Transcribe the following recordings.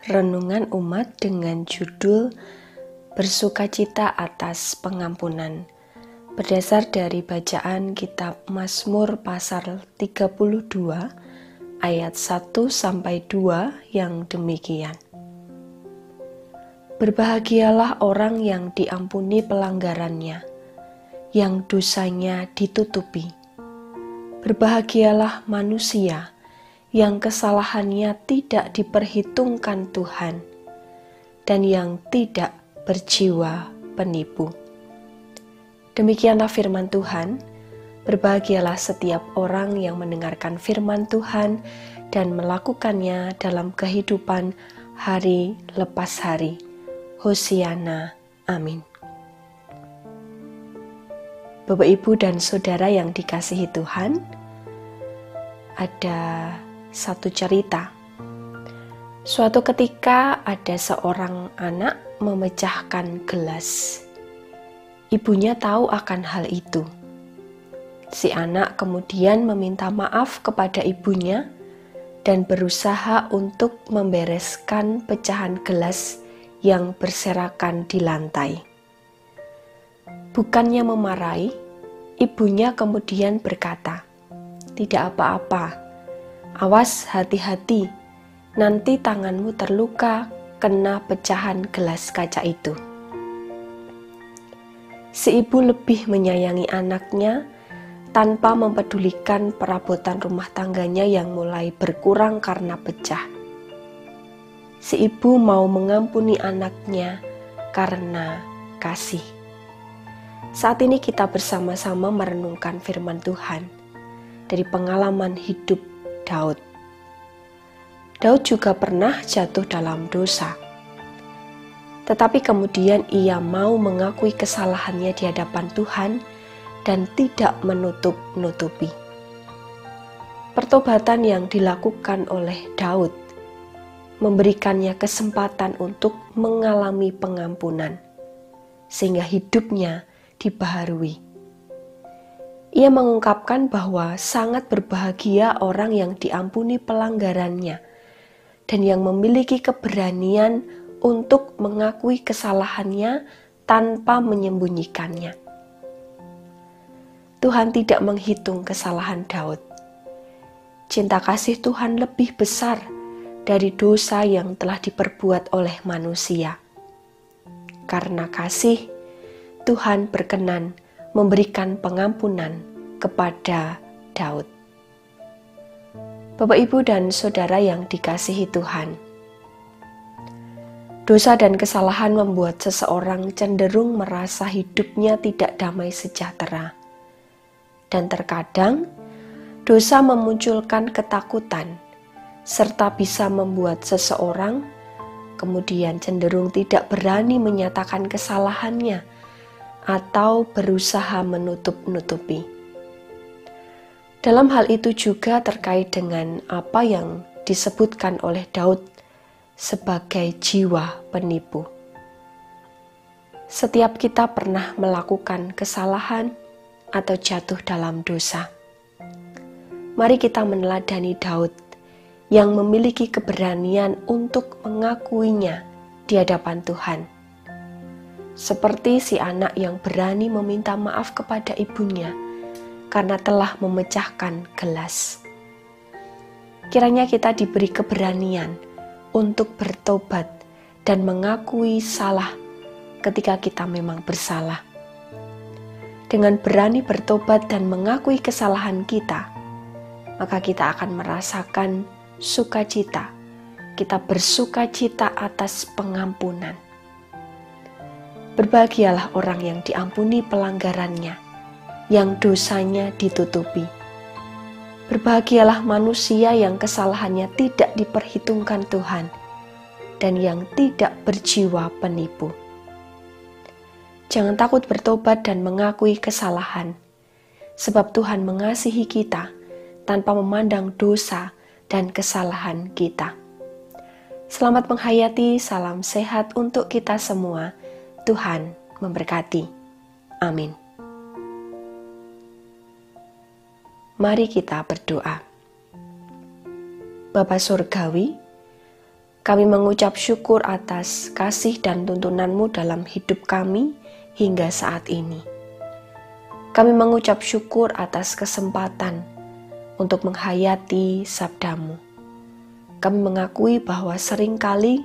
Renungan Umat dengan judul Bersukacita atas Pengampunan, berdasar dari bacaan kitab Mazmur pasal 32 ayat 1-2 yang demikian. Berbahagialah orang yang diampuni pelanggarannya, yang dosanya ditutupi. Berbahagialah manusia yang kesalahannya tidak diperhitungkan Tuhan, dan yang tidak berjiwa penipu. Demikianlah firman Tuhan. Berbahagialah setiap orang yang mendengarkan firman Tuhan dan melakukannya dalam kehidupan hari lepas hari. Hosiana. Amin. Bapak, Ibu, dan Saudara yang dikasihi Tuhan, ada satu cerita. Suatu ketika ada seorang anak memecahkan gelas. Ibunya tahu akan hal itu. Si anak kemudian meminta maaf kepada ibunya dan berusaha untuk membereskan pecahan gelas yang berserakan di lantai. Bukannya memarahi, ibunya kemudian berkata, "Tidak apa-apa. Awas, hati-hati, nanti tanganmu terluka kena pecahan gelas kaca itu." Si ibu lebih menyayangi anaknya tanpa mempedulikan perabotan rumah tangganya yang mulai berkurang karena pecah. Si ibu mau mengampuni anaknya karena kasih. Saat ini kita bersama-sama merenungkan firman Tuhan dari pengalaman hidup Daud. Daud juga pernah jatuh dalam dosa, tetapi kemudian ia mau mengakui kesalahannya di hadapan Tuhan dan tidak menutup-nutupi. Pertobatan yang dilakukan oleh Daud memberikannya kesempatan untuk mengalami pengampunan, sehingga hidupnya dibaharui. Ia mengungkapkan bahwa sangat berbahagia orang yang diampuni pelanggarannya dan yang memiliki keberanian untuk mengakui kesalahannya tanpa menyembunyikannya. Tuhan tidak menghitung kesalahan Daud. Cinta kasih Tuhan lebih besar dari dosa yang telah diperbuat oleh manusia. Karena kasih, Tuhan berkenan memberikan pengampunan kepada Daud. Bapak, Ibu, dan Saudara yang dikasihi Tuhan, dosa dan kesalahan membuat seseorang cenderung merasa hidupnya tidak damai sejahtera. Dan terkadang, dosa memunculkan ketakutan, serta bisa membuat seseorang kemudian cenderung tidak berani menyatakan kesalahannya atau berusaha menutup-nutupi. Dalam hal itu juga terkait dengan apa yang disebutkan oleh Daud sebagai jiwa penipu. Setiap kita pernah melakukan kesalahan atau jatuh dalam dosa. Mari kita meneladani Daud yang memiliki keberanian untuk mengakuinya di hadapan Tuhan. Seperti si anak yang berani meminta maaf kepada ibunya karena telah memecahkan gelas. Kiranya kita diberi keberanian untuk bertobat dan mengakui salah ketika kita memang bersalah. Dengan berani bertobat dan mengakui kesalahan kita, maka kita akan merasakan sukacita. Kita bersukacita atas pengampunan. Berbahagialah orang yang diampuni pelanggarannya, yang dosanya ditutupi. Berbahagialah manusia yang kesalahannya tidak diperhitungkan Tuhan dan yang tidak berjiwa penipu. Jangan takut bertobat dan mengakui kesalahan, sebab Tuhan mengasihi kita tanpa memandang dosa dan kesalahan kita. Selamat menghayati, salam sehat untuk kita semua. Tuhan memberkati. Amin. Mari kita berdoa. Bapa Surgawi, Kami mengucap syukur atas kasih dan tuntunan-Mu dalam hidup kami hingga saat ini. Kami mengucap syukur atas kesempatan untuk menghayati sabda-Mu. Kami mengakui bahwa seringkali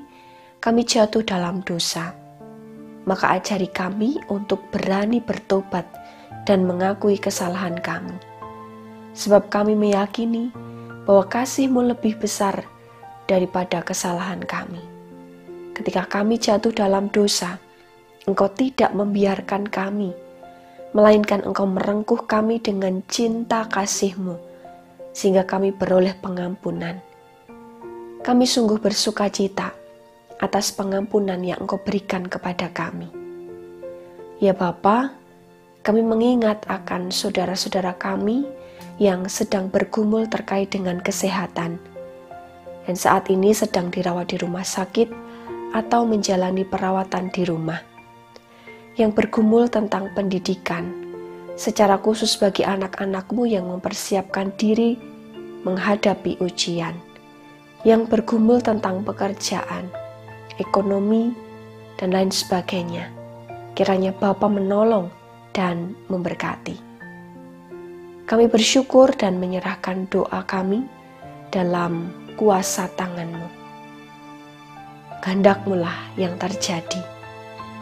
kami jatuh dalam dosa. Maka ajari kami untuk berani bertobat dan mengakui kesalahan kami. Sebab kami meyakini bahwa kasih-Mu lebih besar daripada kesalahan kami. Ketika kami jatuh dalam dosa, Engkau tidak membiarkan kami, melainkan Engkau merengkuh kami dengan cinta kasih-Mu, sehingga kami beroleh pengampunan. Kami sungguh bersukacita atas pengampunan yang Engkau berikan kepada kami. Ya Bapa, kami mengingat akan saudara-saudara kami yang sedang bergumul terkait dengan kesehatan, dan saat ini sedang dirawat di rumah sakit atau menjalani perawatan di rumah, yang bergumul tentang pendidikan, secara khusus bagi anak-anak-Mu yang mempersiapkan diri menghadapi ujian, yang bergumul tentang pekerjaan, ekonomi, dan lain sebagainya. Kiranya Bapa menolong dan memberkati. Kami bersyukur dan menyerahkan doa kami dalam kuasa tangan-Mu. Kehendak-Mu lah yang terjadi.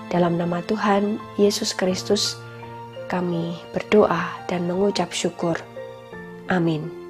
Dalam nama Tuhan Yesus Kristus kami berdoa dan mengucap syukur. Amin.